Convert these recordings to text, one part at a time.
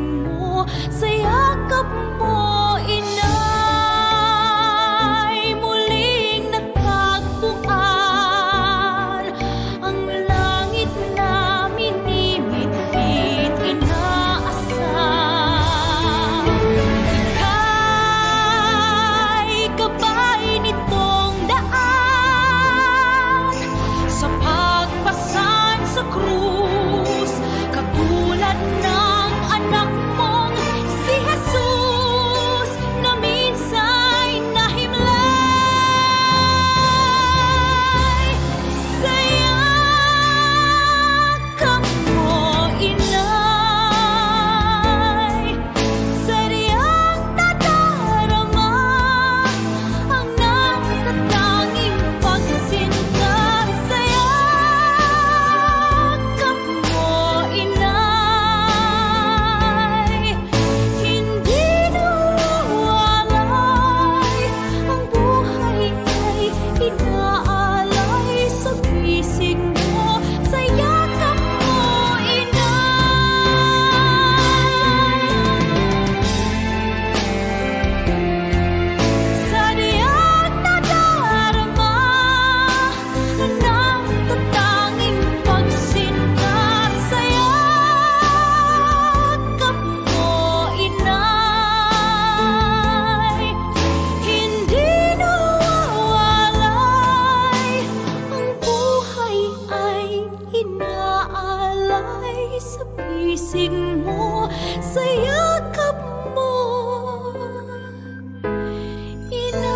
sipising mo sa yakap mo, inay. Muling natagpuan ang langit na minimit-bit inaasam. Ika'y gabay nitong daan sa pagpasan sa krus, katulad ng anak mong si Jesus na minsa'y nahimlay. Sa yakap mo, inay, sadyang nadarama ang natatanging pagsinta. Sa yakap mo, inay, hindi nawawalay ang buhay ay inaalay sa bisig mo. Sa yakap mo, inay, sadyang nadarama ang natatanging pagsinta. Sa yakap mo, inay, hindi nawawalay ang buhay ay inaalay sa bisig mo. Sa yakap mo, inay,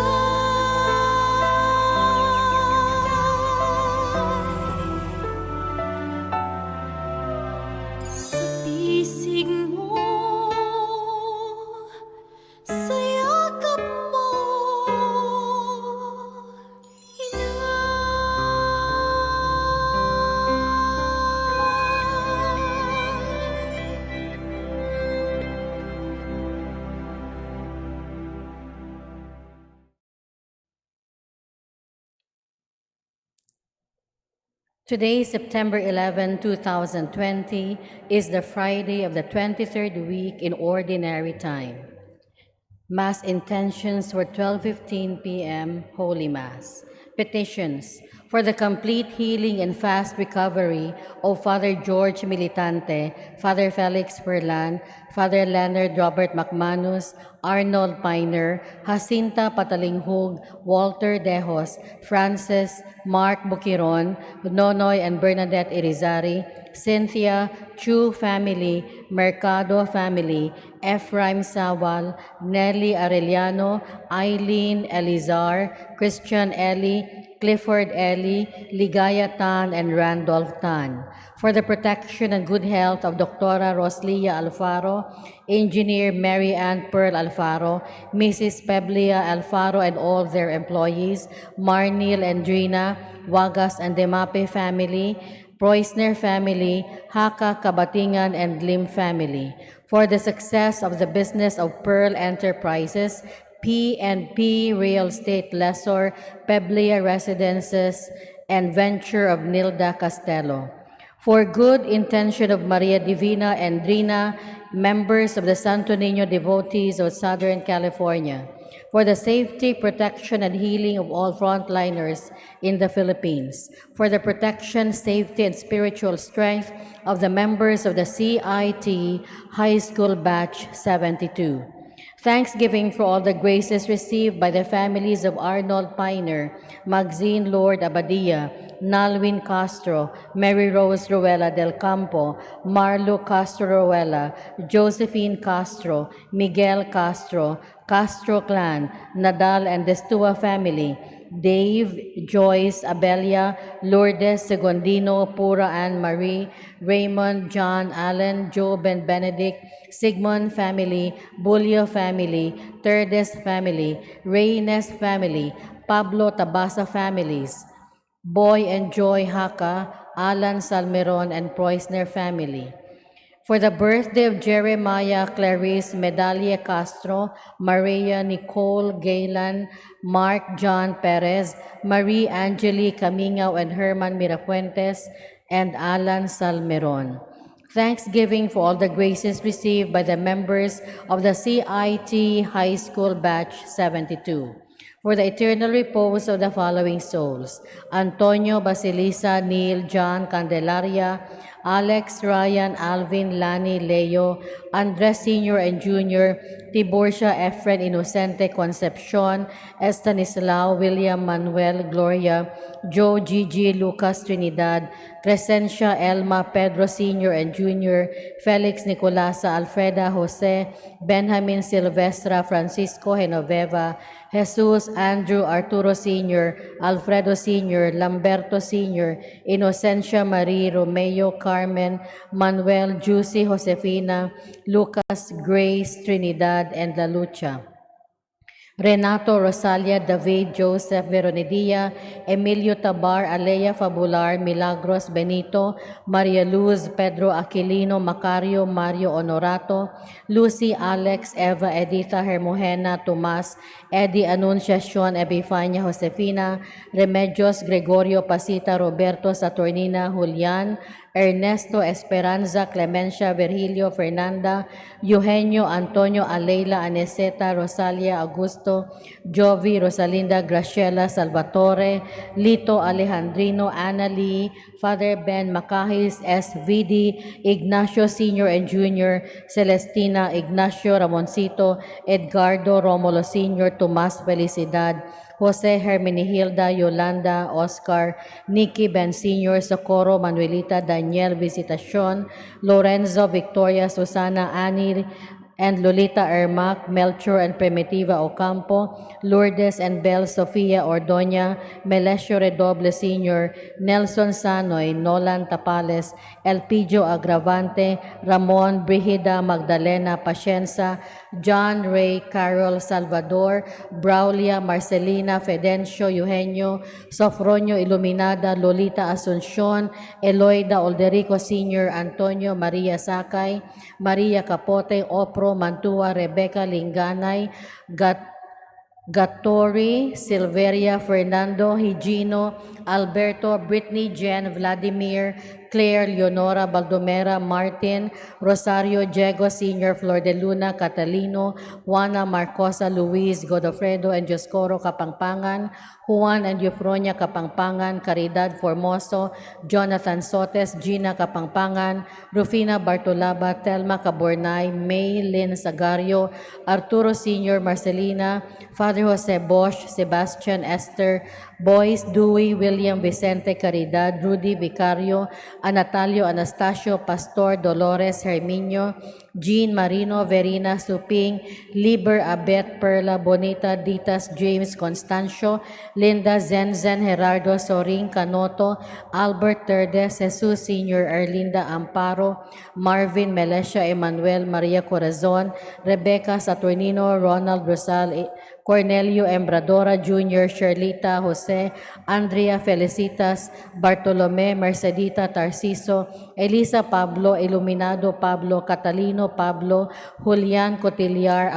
sa bisig mo, sa yakap mo, Today, September 11, 2020, is the Friday of the 23rd week in Ordinary Time. Mass intentions were 12:15 p.m. Holy Mass. Petitions for the complete healing and fast recovery of Father George Militante, Father Felix Perlan, Father Leonard Robert McManus, Arnold Piner, Jacinta Patalinghug, Walter Dejos, Francis, Mark Bukiron, Nonoy and Bernadette Irizarry, Cynthia, Chu family, Mercado family, Ephraim Sawal, Nelly Arellano, Eileen Elizar, Christian Eli, Clifford Eli, Ligaya Tan, and Randolph Tan. For the protection and good health of Dr. Roslia Alfaro, Engineer Mary Ann Pearl Alfaro, Mrs. Peblia Alfaro and all their employees, Marnil and Drina, Wagas and Demape family, Proisner family, Haka, Kabatingan, and Lim family. For the success of the business of Pearl Enterprises, P&P Real Estate Lessor, Peblia Residences, and venture of Nilda Castello. For good intention of Maria Divina and Drina, members of the Santo Niño devotees of Southern California. For the safety, protection, and healing of all frontliners in the Philippines. For the protection, safety, and spiritual strength of the members of the CIT High School Batch 72. Thanksgiving for all the graces received by the families of Arnold Piner, Maxine Lord Abadia, Nalwin Castro, Mary Rose Ruela del Campo, Marlo Castro Ruela, Josephine Castro, Miguel Castro, Castro clan, Nadal and Destua family, Dave, Joyce, Abelia, Lourdes, Segundino, Pura Anne Marie, Raymond, John, Allen, Job and Benedict, Sigmund family, Bulio family, Terdes family, Reynes family, Pablo Tabasa families, Boy and Joy Haka, Alan Salmeron and Proisner family. For the birthday of Jeremiah Clarice Medalia Castro, Maria Nicole Gaylan, Mark John Perez, Marie Angeli Camingao and Herman Mirafuentes, and Alan Salmeron. Thanksgiving for all the graces received by the members of the CIT High School Batch 72. For the eternal repose of the following souls: Antonio Basilisa, Neil, John Candelaria, Alex, Ryan, Alvin, Lani, Leo, Andres Sr. and Jr., Tiburcia, Efren, Inocente, Concepcion, Estanislao, William, Manuel, Gloria, Joe, Gigi, Lucas, Trinidad, Crescencia, Elma, Pedro Sr. and Jr., Felix, Nicolasa, Alfreda, Jose, Benjamin, Silvestra, Francisco, Genoveva, Jesus, Andrew, Arturo Sr., Alfredo Sr., Lamberto Sr., Inocencia Marie, Romeo, Carmen, Manuel, Juicy, Josefina, Lucas, Grace, Trinidad, and La Lucha. Renato, Rosalia, David, Joseph, Veronidia, Emilio Tabar, Alea Fabular, Milagros, Benito, Maria Luz, Pedro Aquilino, Macario, Mario Honorato, Lucy, Alex, Eva, Editha, Hermogena, Tomas, Eddie, Anunciacion, Epifania, Josefina, Remedios, Gregorio, Pasita, Roberto, Saturnina, Julian, Ernesto, Esperanza, Clemencia, Virgilio, Fernanda, Eugenio, Antonio, Aleila, Aneseta, Rosalia, Augusto, Jovi, Rosalinda, Graciela, Salvatore, Lito, Alejandrino, Annalie, Father Ben Macahis, SVD, Ignacio Sr. and Jr., Celestina, Ignacio, Ramoncito, Edgardo, Romulo Sr., Tomas Felicidad, Jose, Hermenihilda, Yolanda, Oscar, Nikki, Ben Sr., Socorro, Manuelita, Daniel, Visitacion, Lorenzo, Victoria, Susana, Annie, and Lolita Ermac, Melchor and Primitiva Ocampo, Lourdes and Bel Sofia Ordoña, Melesio Redoble Sr., Nelson Sanoy, Nolan Tapales, Elpidio Agravante, Ramon, Brigida, Magdalena Pacienza, John Ray, Carol Salvador, Braulia, Marcelina, Fedencio, Eugenio, Sofronio Iluminada, Lolita Asuncion, Eloida Olderico Sr., Antonio Maria Sakay, Maria Capote, Opro, Mantua, Rebecca Linganay, Gatori, Silveria, Fernando, Higino, Alberto, Brittany, Jen, Vladimir, Claire, Leonora, Baldomera, Martin, Rosario, Diego Sr., Flor de Luna, Catalino, Juana, Marcosa, Luis, Godofredo, and Joscoro Kapangpangan, Juan and Eufronia Kapangpangan, Caridad Formoso, Jonathan Sotes, Gina Kapangpangan, Rufina Bartolaba, Telma Cabornay, May Lynn Sagario, Arturo Sr., Marcelina, Father Jose Bosch, Sebastian Esther, Boyce, Dewey, William Vicente Caridad, Rudy Vicario, Anatalio Anastasio, Pastor Dolores Herminio, Jean Marino, Verina Suping, Liber Abet, Perla Bonita, Ditas James Constancio, Linda Zenzen, Gerardo Sorin Canoto, Albert Terdes, Jesus Sr., Erlinda Amparo, Marvin Melesha, Emmanuel Maria Corazon, Rebecca Saturnino, Ronald Rosal, Cornelio Embradora Jr., Sherlita Jose, Andrea Felicitas, Bartolome Mercedita Tarciso, Elisa Pablo, Iluminado Pablo, Catalino Pablo, Julian Cotillar,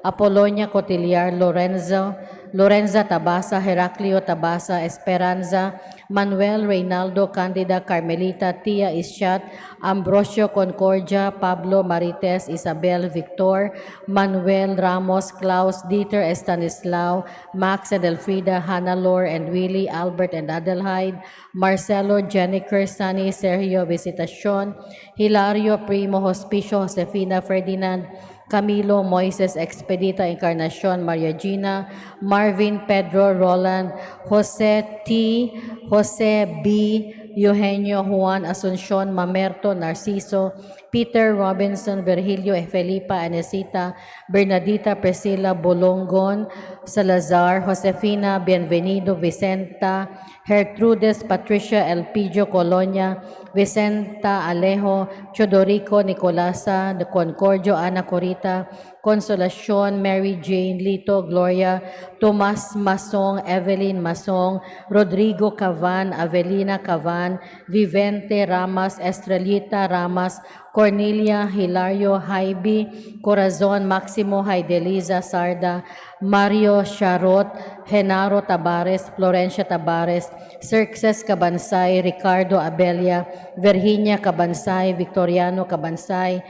Apolonia Cotillar, Lorenza Tabasa, Heraclio Tabasa, Esperanza, Manuel Reynaldo Candida, Carmelita, Tia Ischat, Ambrosio Concordia, Pablo Marites, Isabel Victor, Manuel Ramos, Klaus Dieter Estanislao, Max and Elfrida, Hannah Lore and Willie, Albert and Adelheid, Marcelo, Jennifer, Sunny, Sergio Visitacion, Hilario Primo, Hospicio, Josefina, Ferdinand, Camilo, Moises, Expedita, Encarnacion, Maria Gina, Marvin, Pedro, Roland, Jose T, Jose B, Eugenio, Juan, Asuncion, Mamerto, Narciso, Peter, Robinson, Virgilio, Felipa, Anesita, Bernadita, Priscilla, Bolongon, Salazar, Josefina, Bienvenido, Vicenta, Gertrudes, Patricia, Elpidio, Colonia, Vicenta, Alejo, Chodorico, Nicolasa, Concordio, Ana Corita, Consolacion, Mary Jane, Lito, Gloria, Tomas Masong, Evelyn Masong, Rodrigo Cavan, Avelina Cavan, Vivente Ramas, Estrelita Ramas, Cornelia Hilario Jaibi, Corazon Maximo Haideliza Sarda, Mario Charot, Genaro Tabares, Florencia Tabares, Circes Cabansay, Ricardo Abelia, Virginia Cabansay, Victoriano Cabansay,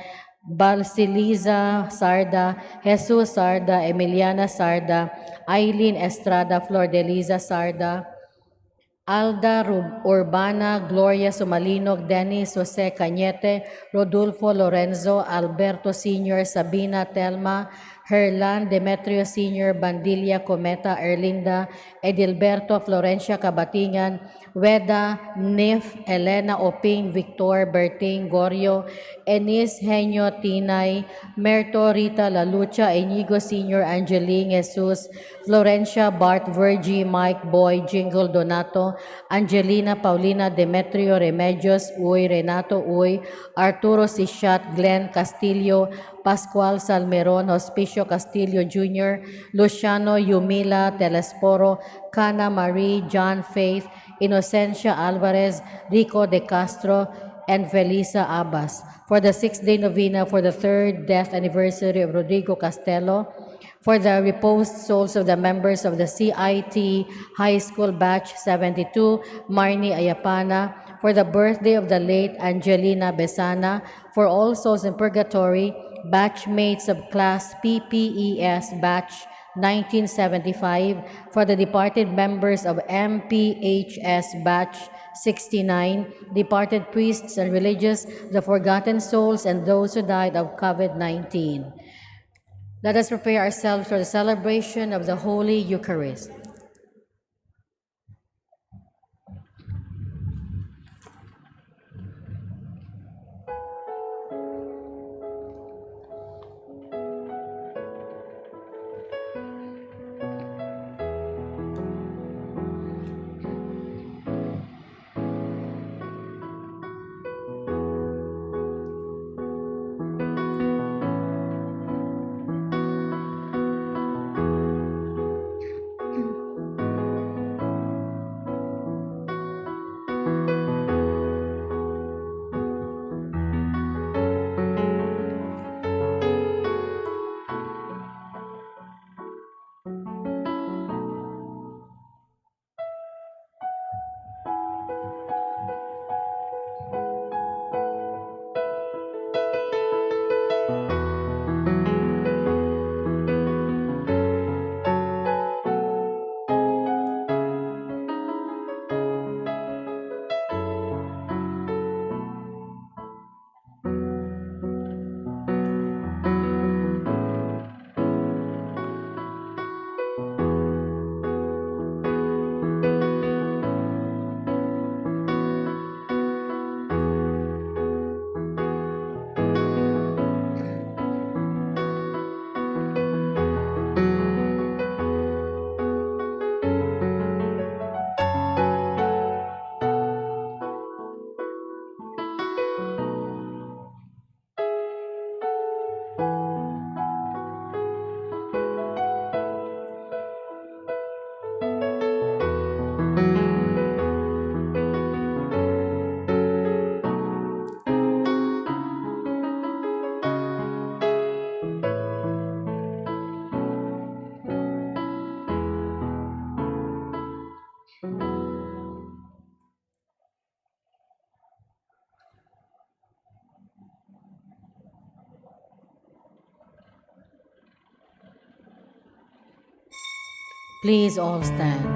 Balsiliza Sarda, Jesus Sarda, Emiliana Sarda, Eileen Estrada, Flordeliza Sarda, Alda Urbana, Gloria Sumalinog, Dennis Jose Cañete, Rodolfo Lorenzo, Alberto Sr., Sabina Telma, Herlan Demetrio Sr., Bandilla Cometa, Erlinda, Edilberto Florencia Cabatingan, Weda, Nif, Elena Oping, Victor, Berting, Gorio, Enis Henyo Tinay, Merto Rita Lalucha, Inigo Sr., Angeline Jesus, Florencia Bart Virgie, Mike Boy, Jingle Donato, Angelina Paulina Demetrio Remedios Uy, Renato Uy, Arturo Sichat, Glenn Castillo, Pascual Salmeron, Hospicio Castillo Jr., Luciano Yumila Telesporo, Cana Marie, John Faith, Inocencia Alvarez, Rico De Castro, and Felisa Abbas. For the 6th-day novena for the 3rd death anniversary of Rodrigo Castelo, for the reposed souls of the members of the CIT High School Batch 72, Marnie Ayapana, for the birthday of the late Angelina Besana, for all souls in purgatory, batchmates of class PPES Batch 1975, for the departed members of MPHS Batch 69, departed priests and religious, the forgotten souls, and those who died of COVID-19. Let us prepare ourselves for the celebration of the Holy Eucharist. Please all stand.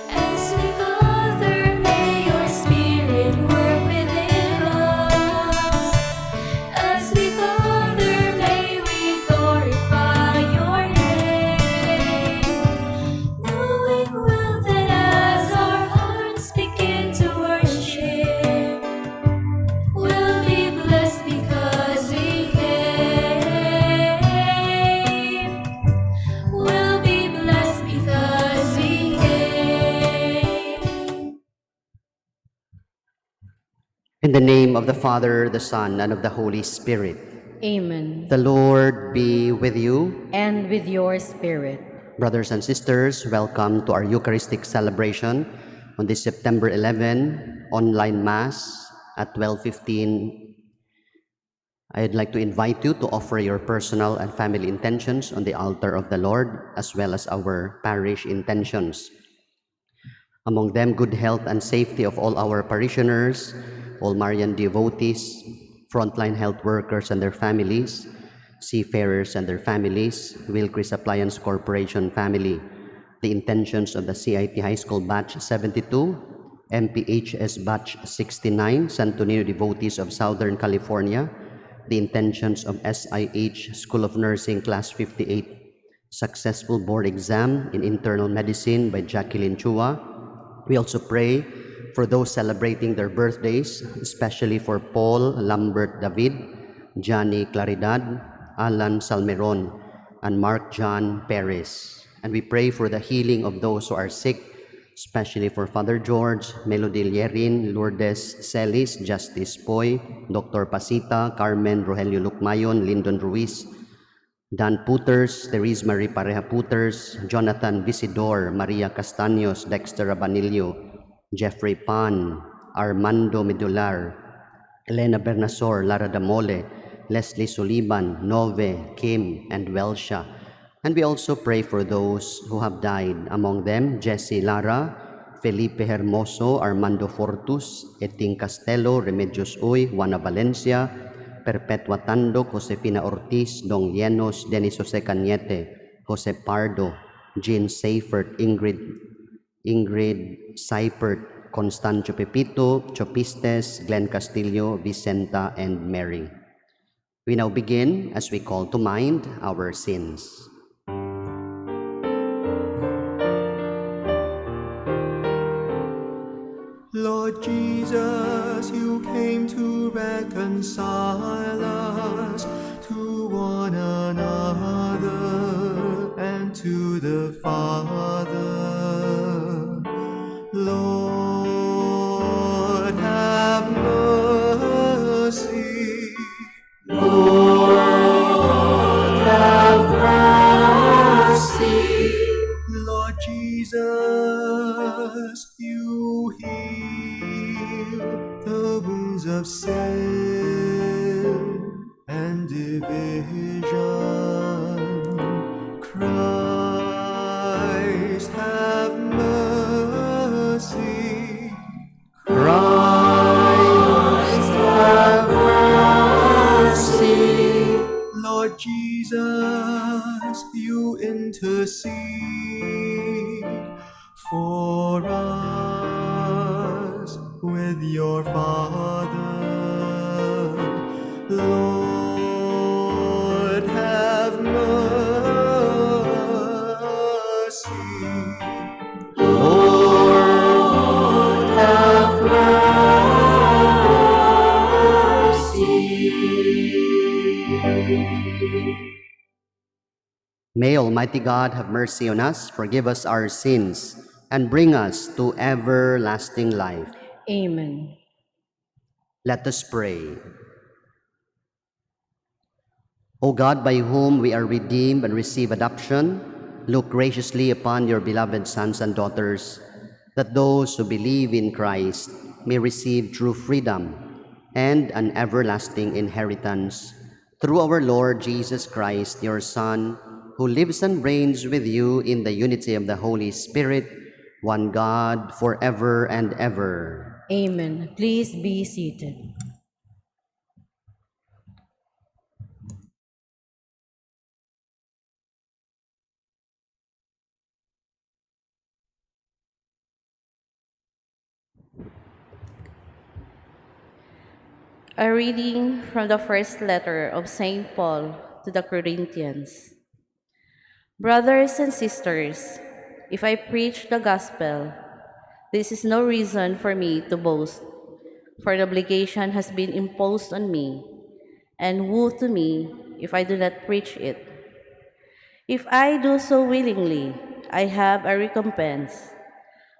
As we gather, may your spirit work within us. As we gather, may we glorify your name. Knowing well that as our hearts begin to worship, we'll be blessed because we came. We'll be blessed because we came. In the name of the Father, the Son, and of the Holy Spirit. Amen. The Lord be with you. And with your spirit. Brothers and sisters, welcome to our Eucharistic celebration on this September 11 online Mass at 12:15. I'd like to invite you to offer your personal and family intentions on the altar of the Lord, as well as our parish intentions. Among them, good health and safety of all our parishioners, all Marian devotees, frontline health workers and their families, seafarers and their families, Wilkris Appliance Corporation family, the intentions of the CIT High School Batch 72, MPHS Batch 69, Santo Niño devotees of Southern California, the intentions of SIH School of Nursing Class 58, successful board exam in internal medicine by Jacqueline Chua. We also pray for those celebrating their birthdays, especially for Paul Lambert David, Johnny Claridad, Alan Salmeron, and Mark John Perez. And we pray for the healing of those who are sick, especially for Father George, Melody Lierin, Lourdes Celis, Justice Poy, Dr. Pasita, Carmen Rogelio Lucmayon, Lyndon Ruiz, Dan Puters, Therese Marie Pareja Puters, Jonathan Visidor, Maria Castaños, Dexter Rabanillo, Jeffrey Pan, Armando Medular, Elena Bernasor, Lara Damole, Leslie Suliban, Nove, Kim, and Welsha. And we also pray for those who have died, among them Jesse Lara, Felipe Hermoso, Armando Fortus, Eting Castelo, Remedios Uy, Juana Valencia, Perpetua Tando, Josefina Ortiz, Dong Llenos, Denis Jose Cañete, Jose Pardo, Jean Seifert, Ingrid Seipert, Constancio Pepito, Chopistes, Glenn Castillo, Vicenta, and Mary. We now begin as we call to mind our sins. Lord Jesus, you came to reconcile us to one another and to the Father. Lord, have mercy. Lord, have mercy. Lord Jesus, you heal the wounds of sin and division. Christ, have mercy. Christ, have mercy. Lord Jesus, you intercede for us with your Father. Lord, have mercy. Lord, have mercy. May Almighty God have mercy on us, forgive us our sins, and bring us to everlasting life. Amen. Let us pray. O God, by whom we are redeemed and receive adoption, look graciously upon your beloved sons and daughters, that those who believe in Christ may receive true freedom and an everlasting inheritance. Through our Lord Jesus Christ, your Son, who lives and reigns with you in the unity of the Holy Spirit, one God, forever and ever. Amen. Please be seated. A reading from the first letter of St. Paul to the Corinthians. Brothers and sisters, if I preach the gospel, this is no reason for me to boast, for the obligation has been imposed on me, and woe to me if I do not preach it. If I do so willingly, I have a recompense,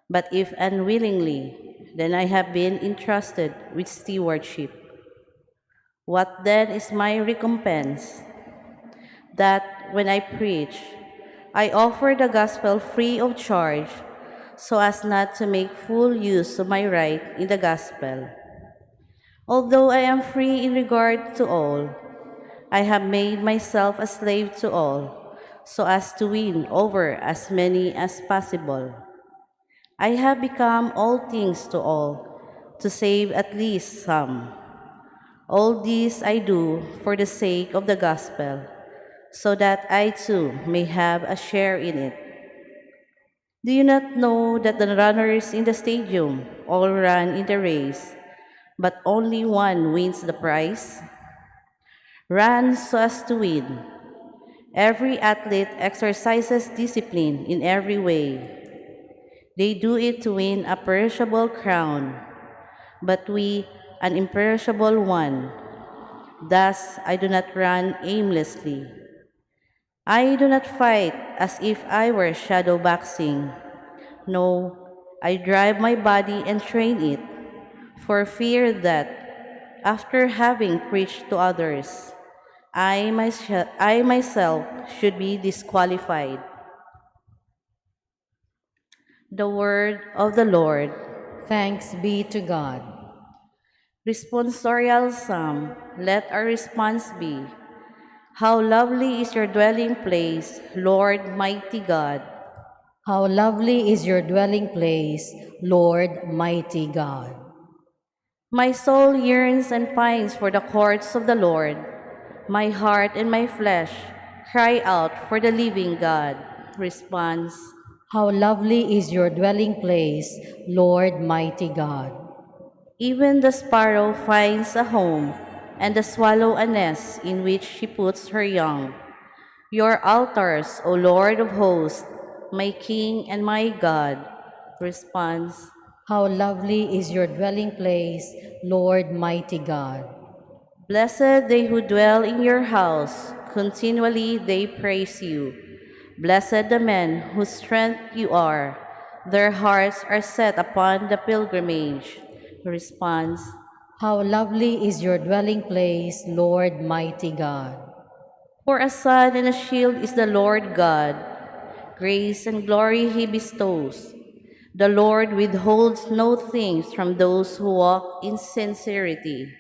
but if unwillingly, then I have been entrusted with stewardship. What then is my recompense? That when I preach, I offer the gospel free of charge so as not to make full use of my right in the gospel. Although I am free in regard to all, I have made myself a slave to all so as to win over as many as possible. I have become all things to all to save at least some. All this I do for the sake of the gospel, so that I too may have a share in it. Do you not know that the runners in the stadium all run in the race, but only one wins the prize? Run so as to win. Every athlete exercises discipline in every way. They do it to win a perishable crown, but we an imperishable one. Thus I do not run aimlessly. I do not fight as if I were shadow boxing. No, I drive my body and train it, for fear that, after having preached to others, I myself should be disqualified. The word of the Lord. Thanks be to God. Responsorial Psalm. Let our response be, how lovely is your dwelling place, Lord mighty God. How lovely is your dwelling place, Lord mighty God. My soul yearns and pines for the courts of the Lord. My heart and my flesh cry out for the living God. Response. How lovely is your dwelling place, Lord mighty God. Even the sparrow finds a home, and the swallow a nest in which she puts her young. Your altars, O Lord of hosts, my King and my God. Response. How lovely is your dwelling place, Lord mighty God. Blessed they who dwell in your house, continually they praise you. Blessed the men whose strength you are, their hearts are set upon the pilgrimage. Response. How lovely is your dwelling place, Lord mighty God. For a sun and a shield is the Lord God. Grace and glory he bestows. The Lord withholds no things from those who walk in sincerity.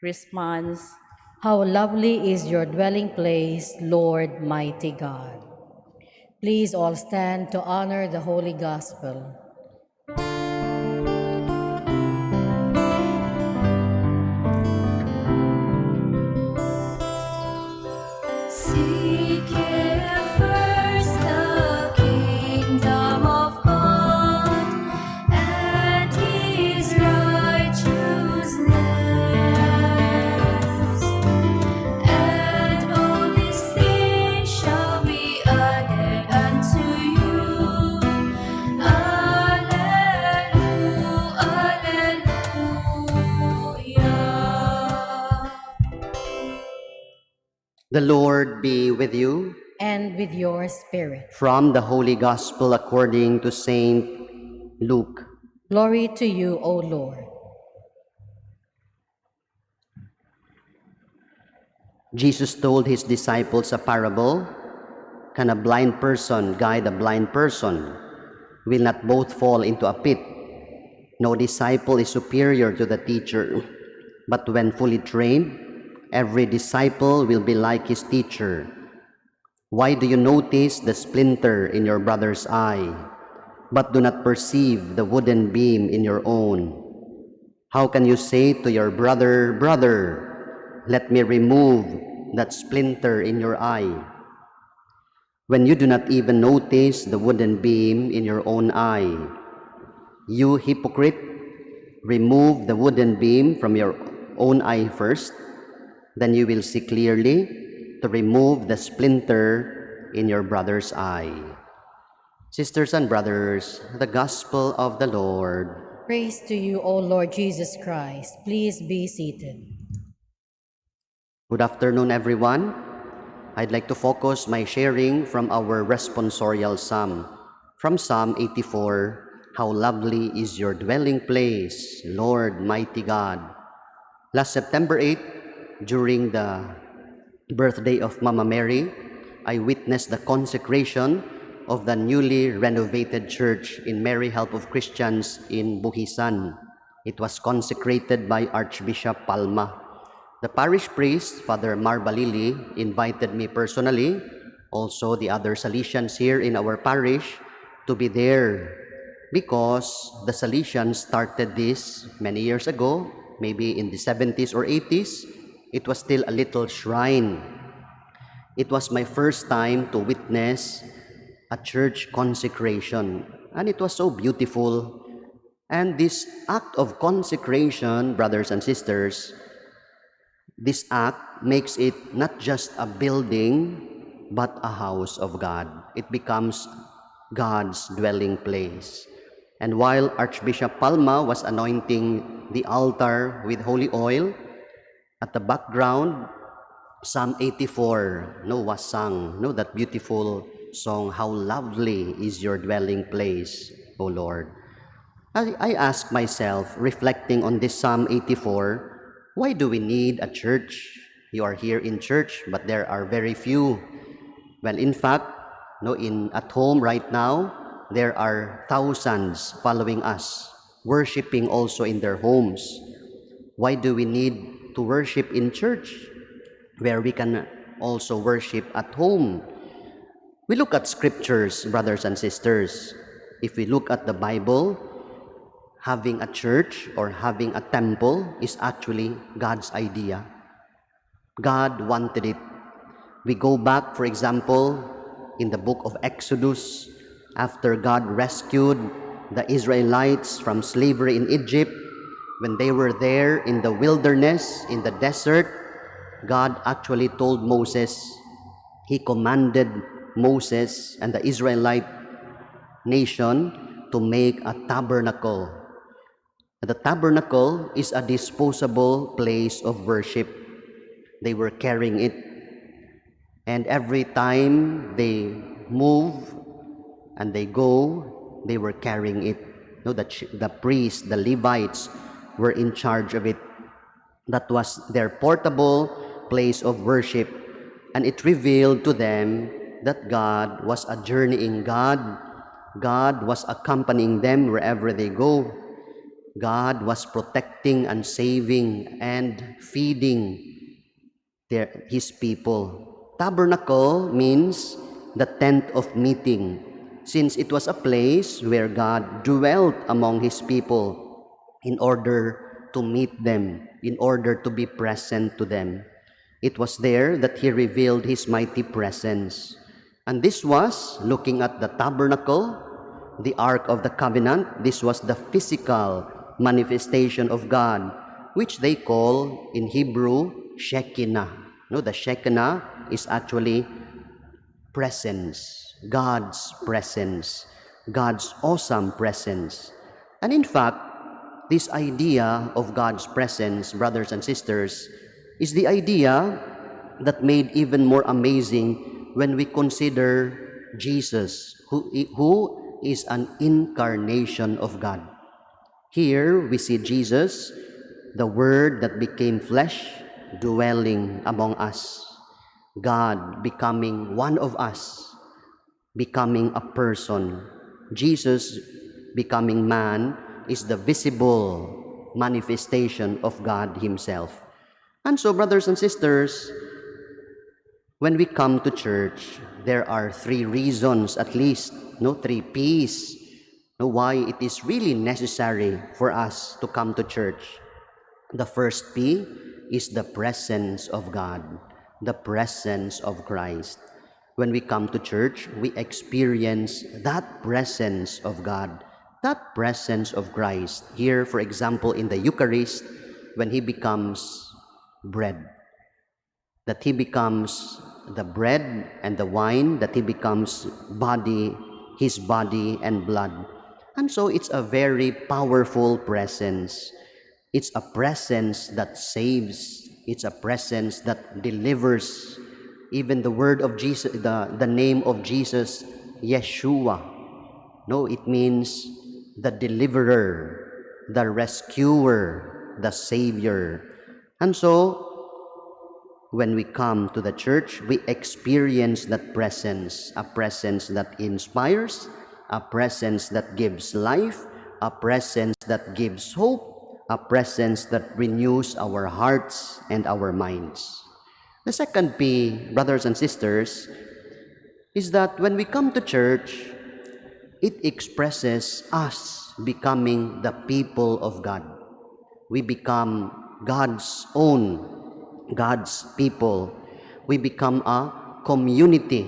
Response. How lovely is your dwelling place, Lord mighty God. Please all stand to honor the Holy Gospel. Seek ye first the kingdom of God and his righteousness, and all these things shall be added unto you. Alleluia, alleluia. The Lord be with you. And with your spirit. From the Holy Gospel according to Saint Luke. Glory to you, O Lord. Jesus told his disciples a parable. Can a blind person guide a blind person? Will not both fall into a pit? No disciple is superior to the teacher, but when fully trained, every disciple will be like his teacher. Why do you notice the splinter in your brother's eye, but do not perceive the wooden beam in your own? How can you say to your brother, "Brother, let me remove that splinter in your eye," when you do not even notice the wooden beam in your own eye? You hypocrite, remove the wooden beam from your own eye first, then you will see clearly to remove the splinter in your brother's eye. Sisters and brothers, the Gospel of the Lord. Praise to you, O Lord Jesus Christ. Please be seated. Good afternoon, everyone. I'd like to focus my sharing from our responsorial psalm, from Psalm 84, How lovely is your dwelling place, Lord mighty God. Last September 8, during the birthday of Mama Mary, I witnessed the consecration of the newly renovated church in Mary Help of Christians in Buhisan. It was consecrated by Archbishop Palma. The parish priest, Father Marbalili, invited me personally, also the other Salesians here in our parish, to be there because the Salesians started this many years ago, maybe in the 70s or 80s. It was still a little shrine. It was my first time to witness a church consecration, and it was so beautiful. And this act of consecration, brothers and sisters, this act makes it not just a building, but a house of God. It becomes God's dwelling place. And while Archbishop Palma was anointing the altar with holy oil, at the background, Psalm 84 was sung, that beautiful song, "How lovely is your dwelling place, O Lord." I ask myself, reflecting on this Psalm 84, why do we need a church? You are here in church, but there are very few. Well, in fact, at home right now, there are thousands following us, worshiping also in their homes. Why do we need to worship in church, where we can also worship at home? We look at scriptures, brothers and sisters. If we look at the Bible, having a church or having a temple is actually God's idea. God wanted it. We go back, for example, in the book of Exodus, after God rescued the Israelites from slavery in Egypt, when they were there in the wilderness, in the desert, God actually told Moses, He commanded Moses and the Israelite nation to make a tabernacle. The tabernacle is a disposable place of worship. They were carrying it, and every time they move and they go, they were carrying it. The priests, the Levites, were in charge of it. That was their portable place of worship, and it revealed to them that God was a journeying God. God was accompanying them wherever they go. God was protecting and saving and feeding His people. Tabernacle means the tent of meeting, since it was a place where God dwelt among His people in order to meet them, in order to be present to them. It was there that He revealed His mighty presence. And this was, looking at the tabernacle, the Ark of the Covenant, this was the physical manifestation of God, which they call in Hebrew Shekinah. The Shekinah is actually presence, God's presence, God's awesome presence. And in fact, this idea of God's presence, brothers and sisters, is the idea that made even more amazing when we consider Jesus, who is an incarnation of God. Here we see Jesus, the Word that became flesh, dwelling among us. God becoming one of us, becoming a person. Jesus becoming man is the visible manifestation of God Himself. And so, brothers and sisters, when we come to church, there are three reasons at least, three P's, why it is really necessary for us to come to church. The first P is the presence of God, the presence of Christ. When we come to church, we experience that presence of God, that presence of Christ. Here, for example, in the Eucharist, when He becomes bread, that He becomes the bread and the wine, that He becomes body, His body and blood. And so it's a very powerful presence. It's a presence that saves. It's a presence that delivers. Even the word of Jesus, the name of Jesus, Yeshua. It means the deliverer, the rescuer, the savior. And so, When we come to the church, we experience that presence, a presence that inspires, a presence that gives life, a presence that gives hope, a presence that renews our hearts and our minds. The second P, brothers and sisters, is that when we come to church, it expresses us becoming the people of God. We become God's own, God's people. We become a community.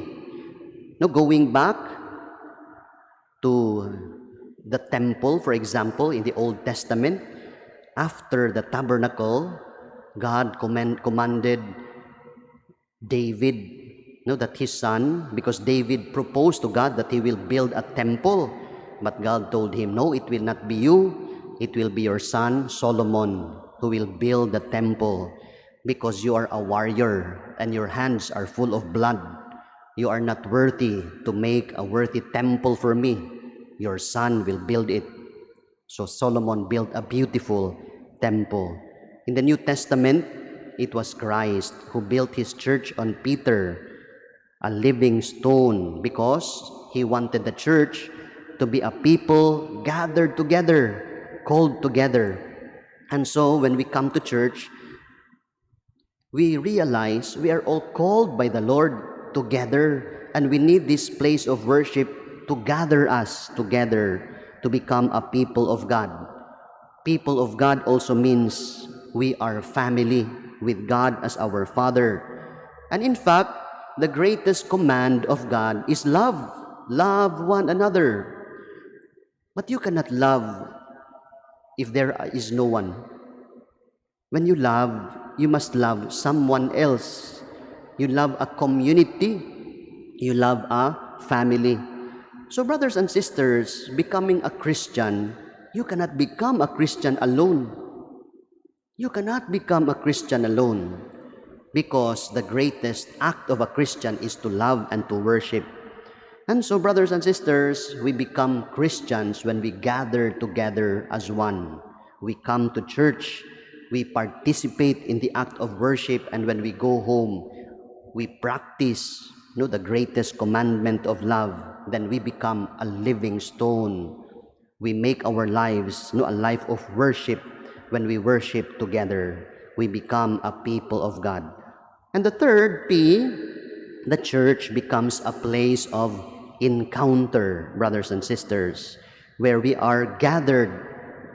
Now, going back to the temple, for example, in the Old Testament, after the tabernacle, God commanded David, that his son, because David proposed to God that he will build a temple, but God told him, no, it will not be you, it will be your son Solomon who will build the temple, because you are a warrior and your hands are full of blood. You are not worthy to make a worthy temple for me. Your son will build it. So Solomon built a beautiful temple. In the New Testament, it was Christ who built his church on Peter, a living stone, because he wanted the church to be a people gathered together, called together. And so when we come to church, we realize we are all called by the Lord together, and we need this place of worship to gather us together to become a people of God. People of God also means we are family with God as our Father. And in fact, the greatest command of God is love. Love one another. But you cannot love if there is no one. When you love, you must love someone else. You love a community. You love a family. So brothers and sisters, becoming a Christian, you cannot become a Christian alone. You cannot become a Christian alone, because the greatest act of a Christian is to love and to worship. And so, brothers and sisters, we become Christians when we gather together as one. We come to church, we participate in the act of worship, and when we go home, we practice the greatest commandment of love. Then we become a living stone. We make our lives a life of worship. When we worship together, we become a people of God. And the third P, the church becomes a place of encounter, brothers and sisters, where we are gathered,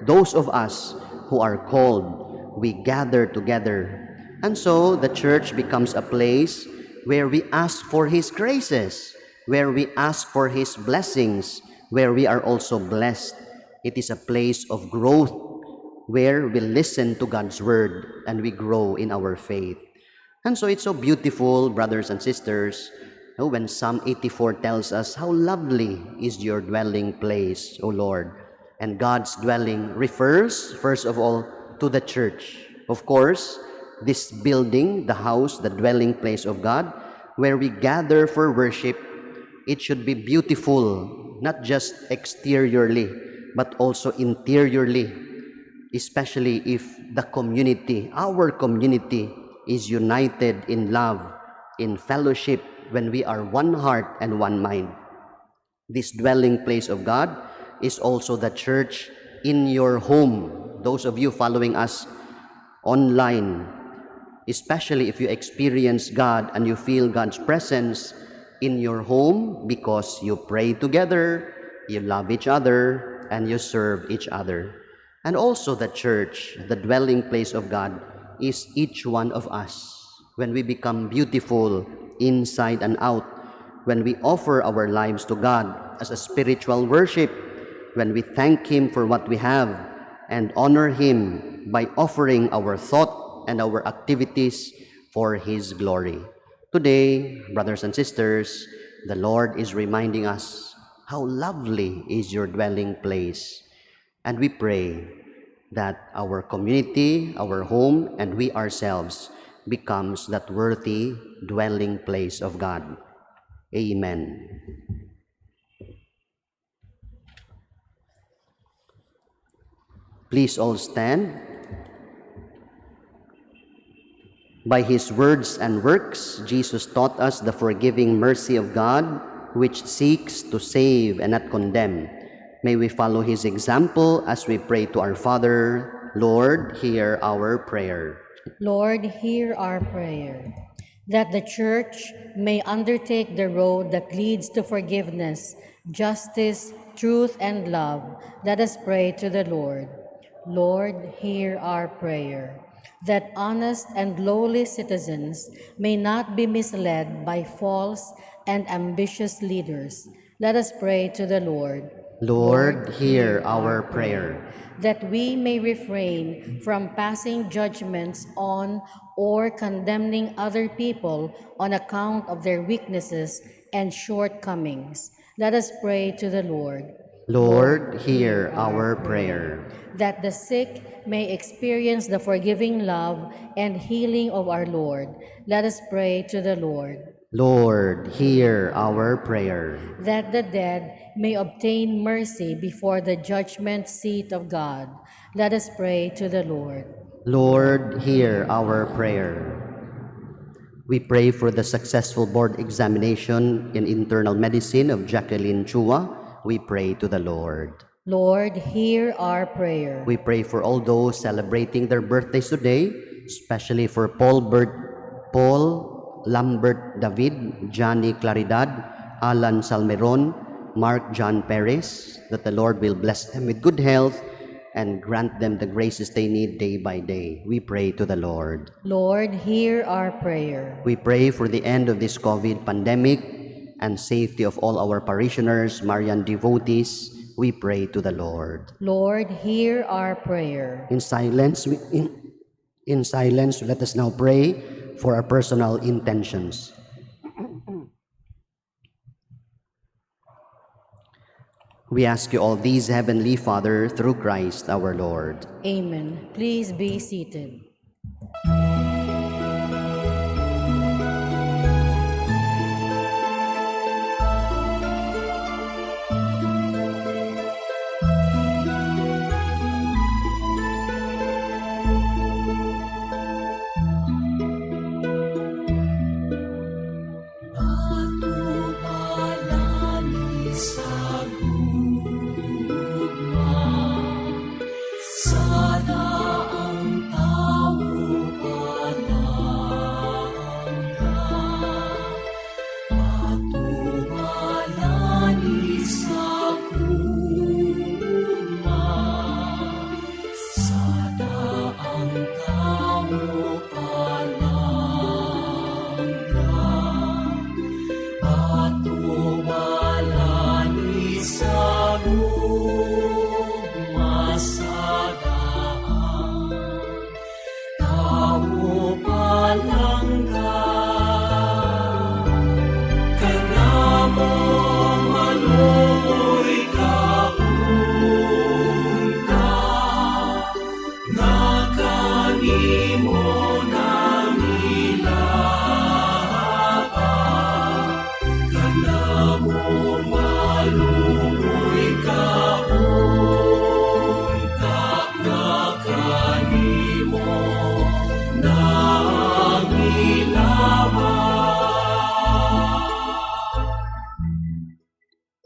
those of us who are called, we gather together. And so the church becomes a place where we ask for His graces, where we ask for His blessings, where we are also blessed. It is a place of growth where we listen to God's word and we grow in our faith. And so it's so beautiful, brothers and sisters, when Psalm 84 tells us, how lovely is your dwelling place, O Lord. And God's dwelling refers, first of all, to the church. Of course, this building, the house, the dwelling place of God, where we gather for worship, it should be beautiful, not just exteriorly, but also interiorly, especially if the community, our community, is united in love, in fellowship, when we are one heart and one mind. This dwelling place of God is also the church in your home. Those of you following us online, especially if you experience God and you feel God's presence in your home because you pray together, you love each other, and you serve each other. And also the church, the dwelling place of God, is each one of us. When we become beautiful inside and out, when we offer our lives to God as a spiritual worship, when we thank Him for what we have and honor Him by offering our thought and our activities for His glory. Today, brothers and sisters, the Lord is reminding us how lovely is your dwelling place. And we pray that our community, our home, and we ourselves becomes that worthy dwelling place of God. Amen. Please all stand. By his words and works, Jesus taught us the forgiving mercy of God, which seeks to save and not condemn. May we follow his example as we pray to our Father. Lord, hear our prayer. Lord, hear our prayer. That the Church may undertake the road that leads to forgiveness, justice, truth, and love, let us pray to the Lord. Lord, hear our prayer. That honest and lowly citizens may not be misled by false and ambitious leaders, let us pray to the Lord. Lord, hear our prayer. That we may refrain from passing judgments on or condemning other people on account of their weaknesses and shortcomings. Let us pray to the Lord. Lord, hear our prayer. That the sick may experience the forgiving love and healing of our Lord. Let us pray to the Lord. Lord, hear our prayer. That the dead may obtain mercy before the judgment seat of God. Let us pray to the Lord. Lord, hear our prayer. We pray for the successful board examination in internal medicine of Jacqueline Chua. We pray to the Lord. Lord, hear our prayer. We pray for all those celebrating their birthdays today, especially for Paul Lambert David, Johnny Claridad, Alan Salmeron, Mark John Perez, that the Lord will bless them with good health and grant them the graces they need day by day. We pray to the Lord. Lord, hear our prayer. We pray for the end of this COVID pandemic and safety of all our parishioners, Marian devotees. We pray to the Lord. Lord, hear our prayer. In silence, let us now pray for our personal intentions. We ask you all these, Heavenly Father, through Christ our Lord. Amen. Please be seated.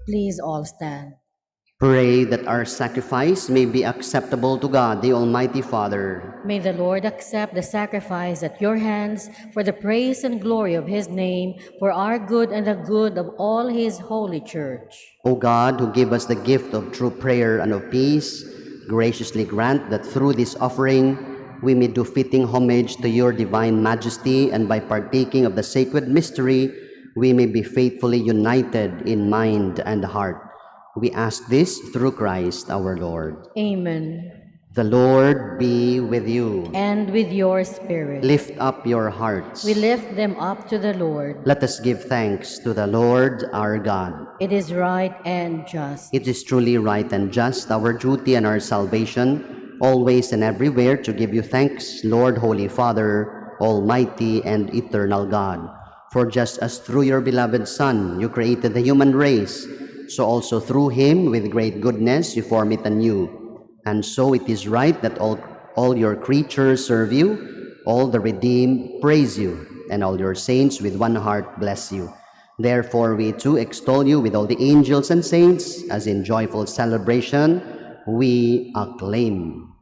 Please all stand. Pray that our sacrifice may be acceptable to God, the Almighty Father. May the Lord accept the sacrifice at your hands for the praise and glory of his name, for our good and the good of all his holy church. O God, who give us the gift of true prayer and of peace, graciously grant that through this offering we may do fitting homage to your divine majesty, and by partaking of the sacred mystery, we may be faithfully united in mind and heart. We ask this through Christ our Lord. Amen. The Lord be with you. And with your spirit. Lift up your hearts. We lift them up to the Lord. Let us give thanks to the Lord our God. It is right and just. It is truly right and just, our duty and our salvation, always and everywhere to give you thanks, Lord, Holy Father, Almighty and eternal God. For just as through your beloved Son you created the human race, so also through him with great goodness you form it anew. And so it is right that all your creatures serve you, All the redeemed praise you, and all your saints with one heart bless you. Therefore we too extol you with all the angels and saints, as in joyful celebration we acclaim.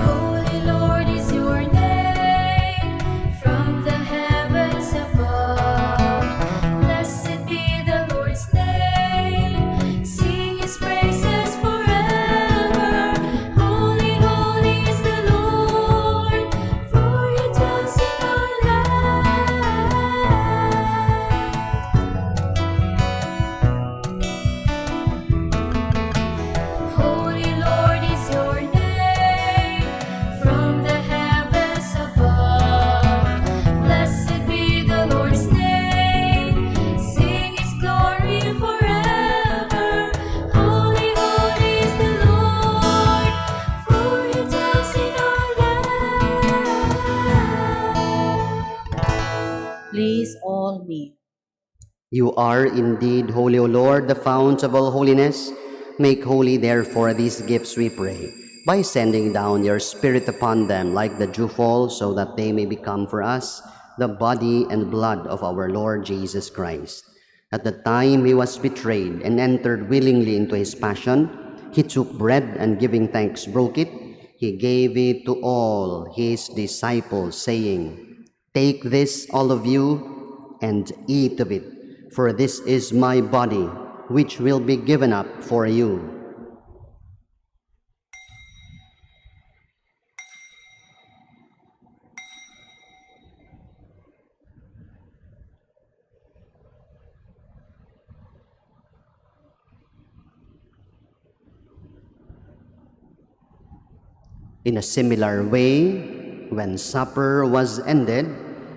Holy Lord is your name, from the heavens above. Blessed be the Lord's name, sing his praises forever. Holy, holy is the Lord, for he dwells in our land. Holy Lord is your name, from the heavens above. Blessed be the Lord's name, sing his glory forever. Holy, holy is the Lord, for he dwells in our land. Please all kneel. You are indeed holy, O Lord, the fount of all holiness. Make holy, therefore, these gifts, we pray, by sending down your Spirit upon them like the dewfall, so that they may become for us the body and blood of our Lord Jesus Christ. At the time he was betrayed and entered willingly into his passion, he took bread and giving thanks broke it. He gave it to all his disciples, saying, "Take this, all of you, and eat of it, for this is my body, which will be given up for you." In a similar way, when supper was ended,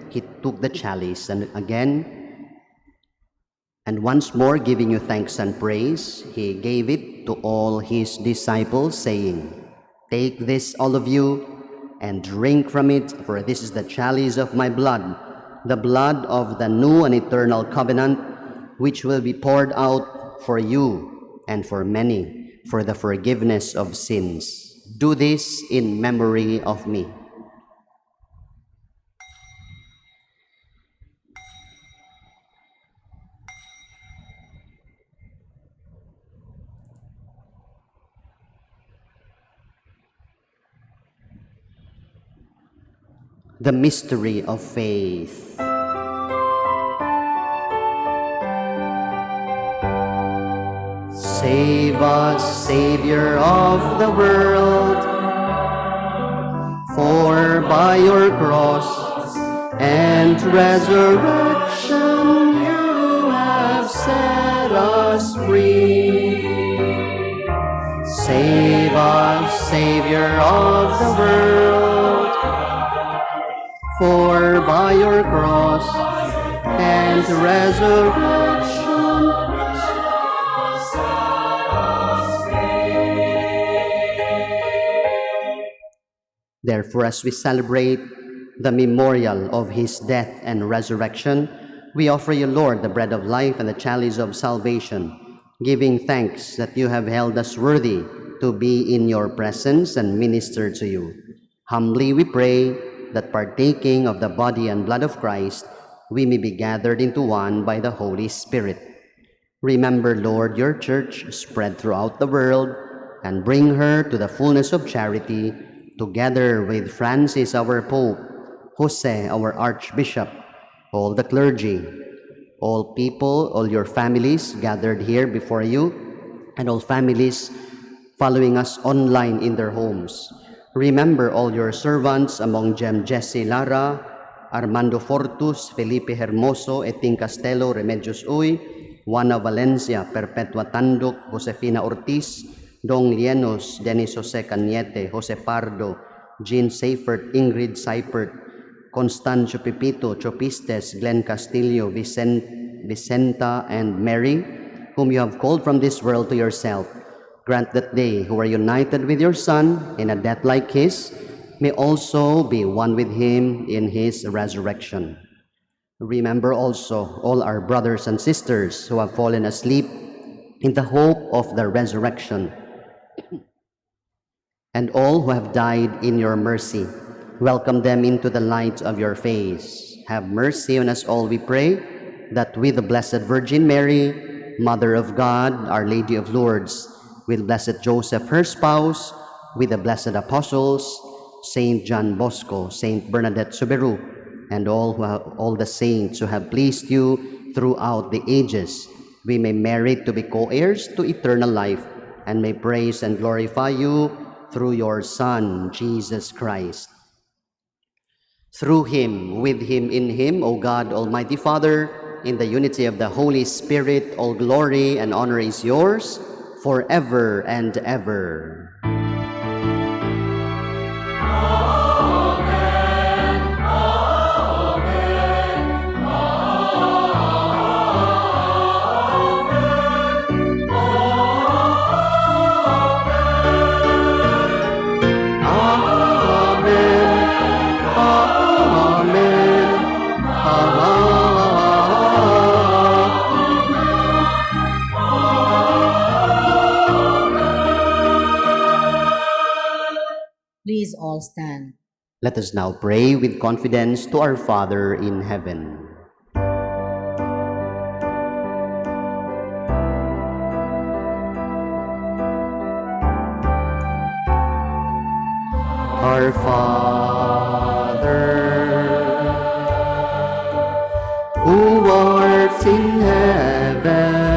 he took the chalice and once more giving you thanks and praise, he gave it to all his disciples, saying, "Take this, all of you, and drink from it, for this is the chalice of my blood, the blood of the new and eternal covenant, which will be poured out for you and for many for the forgiveness of sins. Do this in memory of me." The mystery of faith. Save us, Savior of the world, for by your cross and resurrection you have set us free. Save us, Savior of the world, for by your cross and resurrection Therefore, as we celebrate the memorial of his death and resurrection, we offer you, Lord, the bread of life and the chalice of salvation, giving thanks that you have held us worthy to be in your presence and minister to you. Humbly we pray that partaking of the body and blood of Christ, we may be gathered into one by the Holy Spirit. Remember, Lord, your church spread throughout the world, and bring her to the fullness of charity, together with Francis, our Pope, Jose, our Archbishop, all the clergy, all people, all your families gathered here before you, and all families following us online in their homes. Remember all your servants among Jem Jesse Lara, Armando Fortus, Felipe Hermoso, Eting Castelo, Remedios Uy, Juana Valencia, Perpetua Tanduk, Josefina Ortiz, Dong Lienos, Dennis Jose Cañete, Jose Pardo, Jean Seifert, Ingrid Seipert, Constancio Pipito, Chopistes, Glenn Castillo, Vicenta, and Mary, whom you have called from this world to yourself. Grant that they who are united with your Son in a death like his may also be one with him in his resurrection. Remember also all our brothers and sisters who have fallen asleep in the hope of the resurrection. And all who have died in your mercy, welcome them into the light of your face. Have mercy on us all, we pray, that with the Blessed Virgin Mary, Mother of God, Our Lady of Lourdes, with Blessed Joseph, her spouse, with the blessed apostles, Saint John Bosco, Saint Bernadette Soberu, and all the saints who have pleased you throughout the ages, we may merit to be co-heirs to eternal life, and may praise and glorify you through your Son, Jesus Christ. Through him, with him, in him, O God, Almighty Father, in the unity of the Holy Spirit, all glory and honor is yours forever and ever. Please all stand. Let us now pray with confidence to our Father in heaven. Our Father, who art in heaven,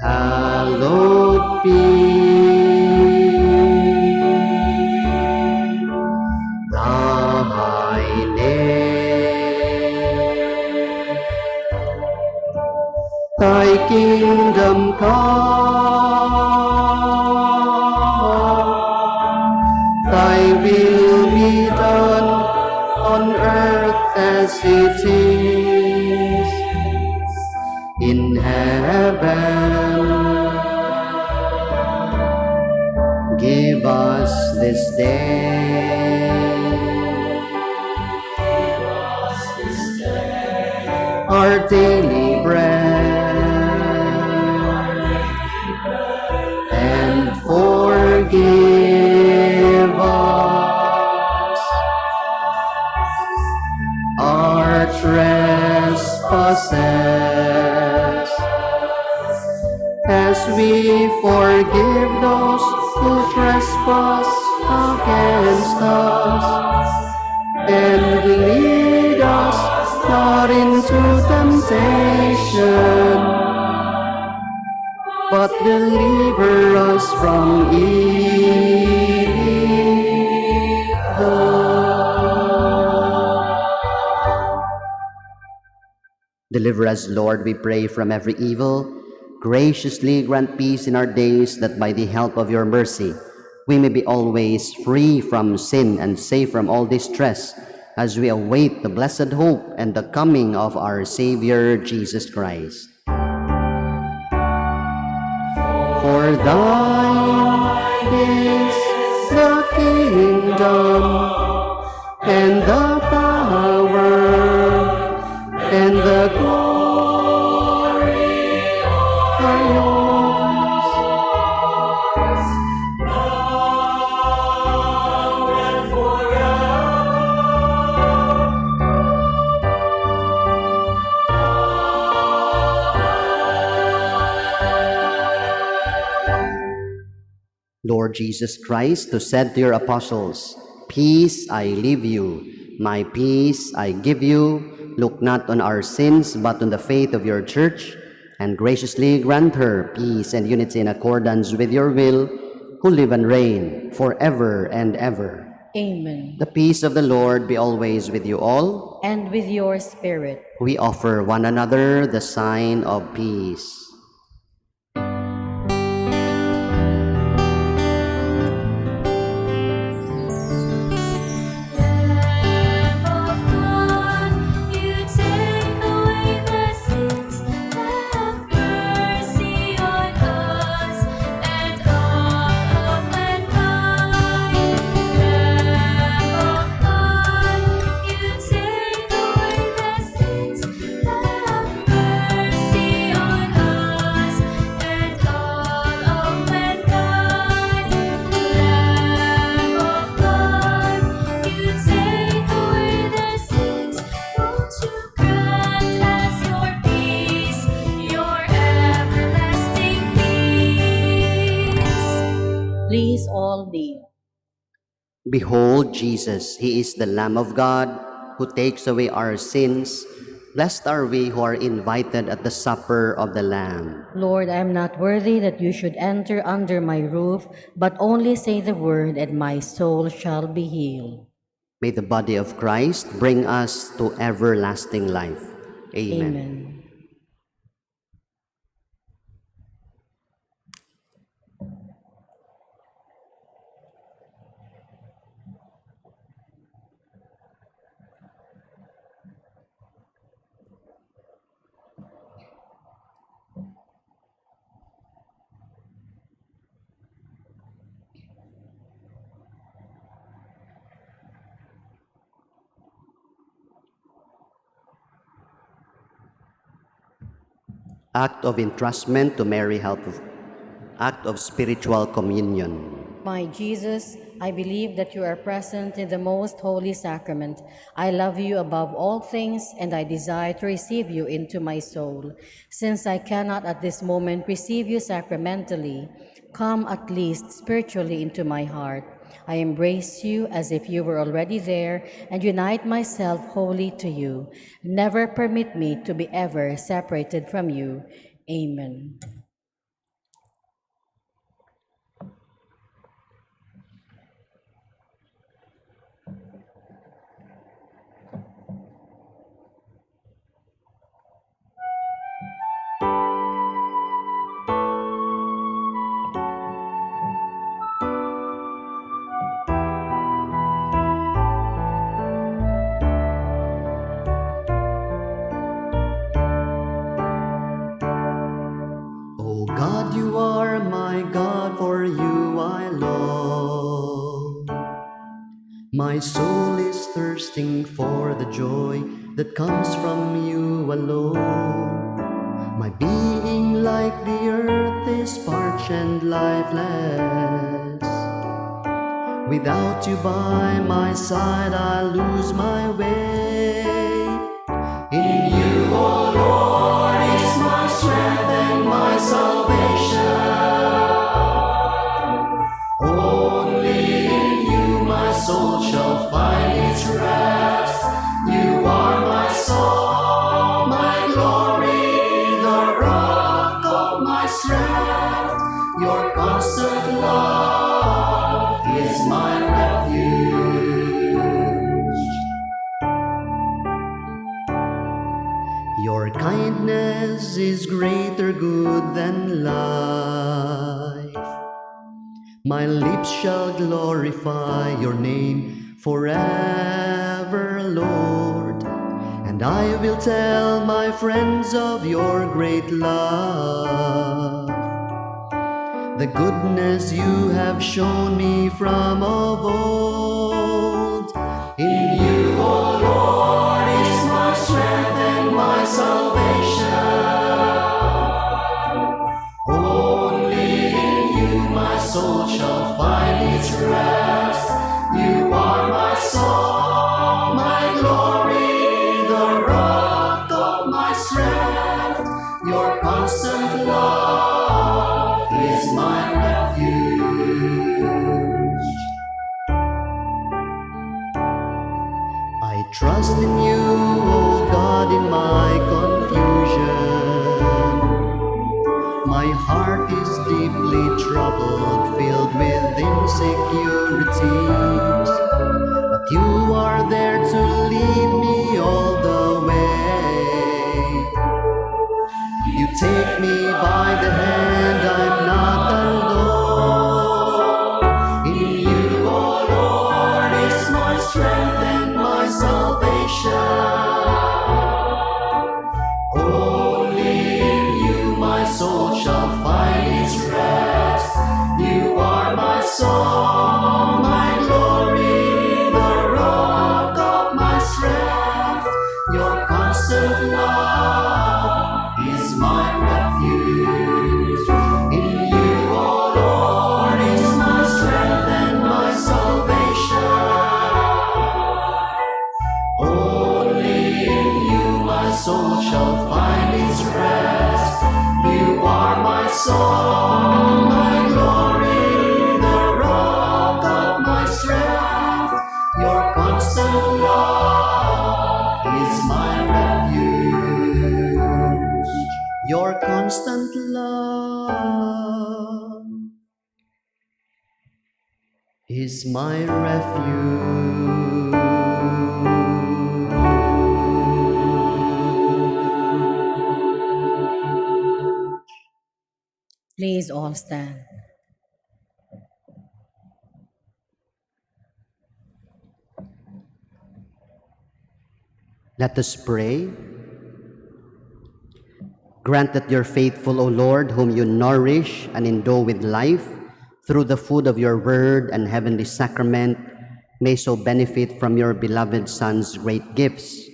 hallowed be thy name. Thy kingdom come, thy will be done on earth as it is in heaven. Give us this day our daily bread, and forgive us our trespasses, as we forgive those who trespass against us. And lead us not into temptation, but deliver us from evil. Deliver us, Lord, we pray, from every evil. Graciously grant peace in our days, that by the help of your mercy we may be always free from sin and safe from all distress, as we await the blessed hope and the coming of our Savior, Jesus Christ. For thine is the kingdom, and the power, and the glory are yours, now and forever. Lord Jesus Christ, who said to your apostles, "Peace I leave you, my peace I give you," look not on our sins, but on the faith of your church, and graciously grant her peace and unity in accordance with your will, who live and reign forever and ever. Amen. The peace of the Lord be always with you all. And with your spirit. We offer one another the sign of peace. Lamb of God, you take away the sins. Have mercy on us and all of mankind. Lamb of God, you take away the sins. Have mercy Behold Jesus, he is the Lamb of God who takes away our sins. Blessed are we who are invited at the supper of the Lamb. Lord, I am not worthy that you should enter under my roof, but only say the word, and my soul shall be healed. May the body of Christ bring us to everlasting life. Amen. Amen. Act of entrustment to Mary, help of act of spiritual communion. My Jesus, I believe that you are present in the most holy sacrament. I love you above all things, and I desire to receive you into my soul. Since I cannot at this moment receive you sacramentally, come at least spiritually into my heart. I embrace you as if you were already there and unite myself wholly to you. Never permit me to be ever separated from you. Amen. O God, you are my God, for you I long. My soul is thirsting for the joy that comes from you alone. My being like the earth is parched and lifeless. Without you by my side, I lose my way. In you, O Lord, is my strength and my salvation. Only in you my soul shall find its rest. You are my song, my glory, the rock of my strength. Your constant love is my refuge. Your kindness is greater good than life. My lips shall glorify your name forever, Lord. And I will tell my friends of your great love, the goodness you have shown me from of old. In you, O Lord, is my strength and my salvation. Only in you my soul shall find its rest. You are my song, my glory, the rock of my strength. Your constant love is my refuge. I trust in you, O God, in my confusion. My heart is deeply troubled, filled with insecurities. But you are there to lead me all the way. You take me by the hand, I'm not alone. In you, O Lord, is my strength and my salvation. Only in you my soul shall find its rest. You are my song, my glory, the rock of my strength. Your constant love is my refuge. In you, O Lord, is my strength and my salvation. Only in you my soul shall find its rest. You are my song, my glory, the rock of my strength. is my refuge. Please all stand. Let us pray. Grant that your faithful, O Lord, whom you nourish and endow with life through the food of your word and heavenly sacrament, may so benefit from your beloved Son's great gifts,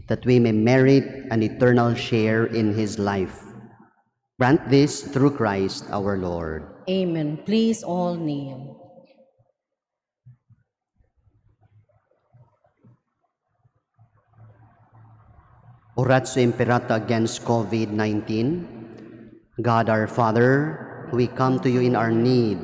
that we may merit an eternal share in his life. Grant this through Christ our Lord. Amen. Please all kneel. Oratio Imperata against COVID-19. God our Father, we come to you in our need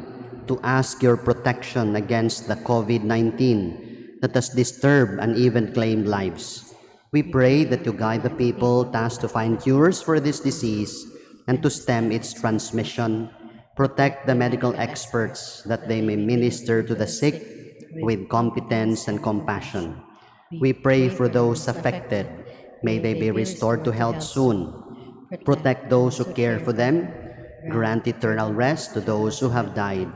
to ask your protection against the COVID-19 that has disturbed and even claimed lives. We pray that you guide the people tasked to find cures for this disease and to stem its transmission. Protect the medical experts that they may minister to the sick with competence and compassion. We pray for those affected. May they be restored to health soon. Protect those who care for them. Grant eternal rest to those who have died.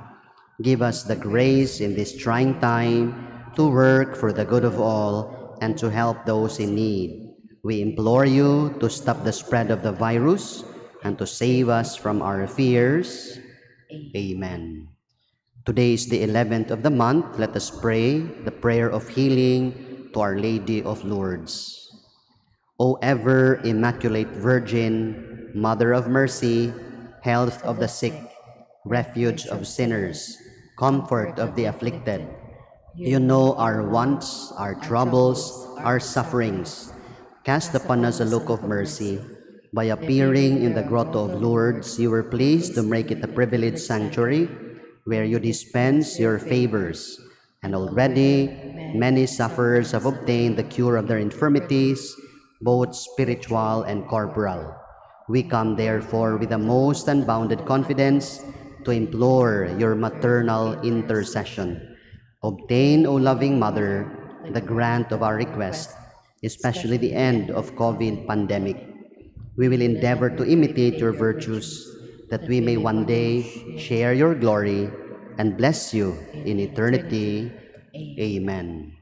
Give us the grace in this trying time to work for the good of all and to help those in need. We implore you to stop the spread of the virus and to save us from our fears. Amen. Today is the 11th of the month. Let us pray the prayer of healing to Our Lady of Lourdes. O ever immaculate Virgin, Mother of mercy, health of the sick, refuge of sinners, comfort of the afflicted, you know our wants, our troubles, our sufferings. Cast upon us a look of mercy. By appearing in the grotto of Lourdes, you were pleased to make it a privileged sanctuary where you dispense your favors. And already many sufferers have obtained the cure of their infirmities, both spiritual and corporal. We come therefore with a most unbounded confidence to implore your maternal intercession. Obtain, O loving Mother, the grant of our request, especially the end of COVID pandemic. We will endeavor to imitate your virtues, that we may one day share your glory and bless you in eternity. Amen.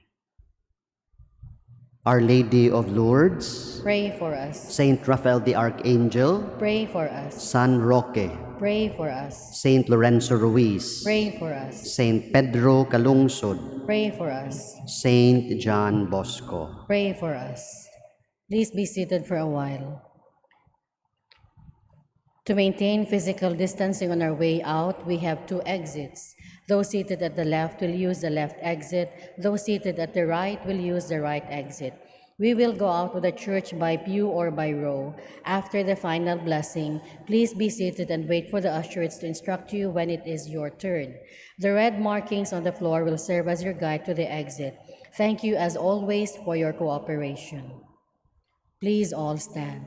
Our Lady of Lourdes, Pray for us. Saint Raphael the Archangel, Pray for us. San Roque, Pray for us. Saint Lorenzo Ruiz, Pray for us. Saint Pedro Calungsod, Pray for us. Saint John Bosco. Pray for us. Please be seated for a while. To maintain physical distancing on our way out, we have two exits. Those seated at the left will use the left exit. Those seated at the right will use the right exit. We will go out of the church by pew or by row. After the final blessing, please be seated and wait for the ushers to instruct you when it is your turn. The red markings on the floor will serve as your guide to the exit. Thank you as always for your cooperation. Please all stand.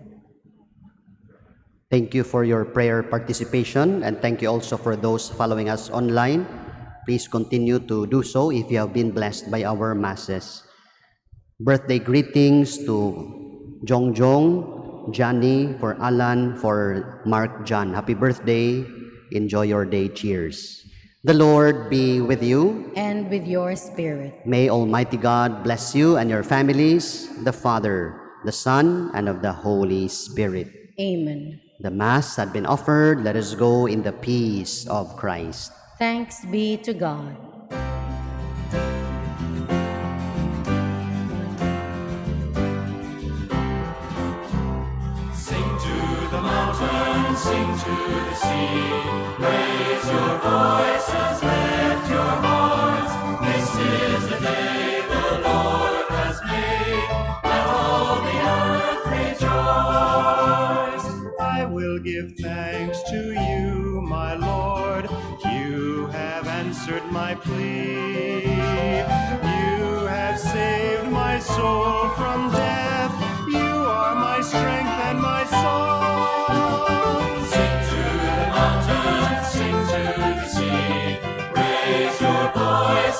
Thank you for your prayer participation, and thank you also for those following us online. Please continue to do so if you have been blessed by our masses. Birthday greetings to Jong Jong, Johnny, for Alan, for Mark John. Happy birthday. Enjoy your day. Cheers. The Lord be with you. And with your spirit. May Almighty God bless you and your families, the Father, the Son, and of the Holy Spirit. Amen. The Mass had been offered. Let us go in the peace of Christ. Thanks be to God. Sing to the mountains, sing to the sea. Raise your voices, lift your hearts. This is the day the Lord has made. Let all the earth rejoice. I will give thanks to you, my Lord. You have answered my plea. You have saved my soul from death. You are my strength and my song. Sing to the mountains, sing to the sea. Raise your voice.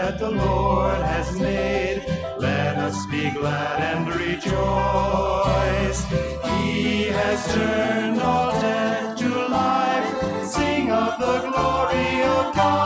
that the Lord has made. Let us be glad and rejoice. He has turned all death to life. Sing of the glory of God.